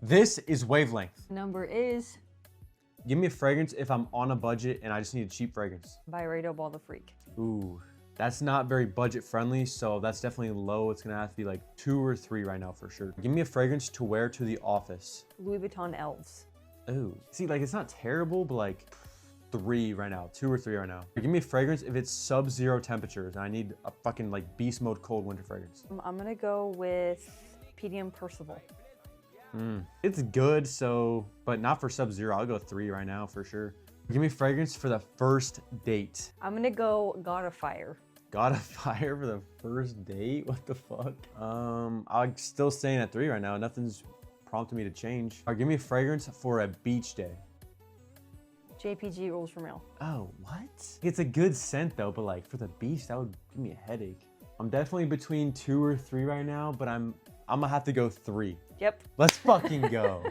This is Wavelength. Number is Give me a fragrance if I'm on a budget and I just need a cheap fragrance. Byredo Ball the Freak. Ooh, that's not very budget friendly, so that's definitely low. It's gonna have to be like 2 or 3 right now for sure. Give me a fragrance to wear to the office. Louis Vuitton Elves. Ooh, see, like it's not terrible, but like 3 right now, 2 or 3 right now. Give me a fragrance if it's sub-zero temperatures and I need a fucking like beast mode cold winter fragrance. I'm gonna go with PDM Percival. It's good, so, but not for sub-zero. I'll go 3 right now for sure. Give me fragrance for the first date. I'm gonna go God of Fire. Got a fire for the first date? What the fuck? I'm still staying at 3 right now. Nothing's prompted me to change. All right, give me a fragrance for a beach day. JPG Rules for Male. Oh, what? It's a good scent though, but like for the beach, that would give me a headache. I'm definitely between 2 or 3 right now, but I'm gonna have to go 3. Yep. Let's fucking go.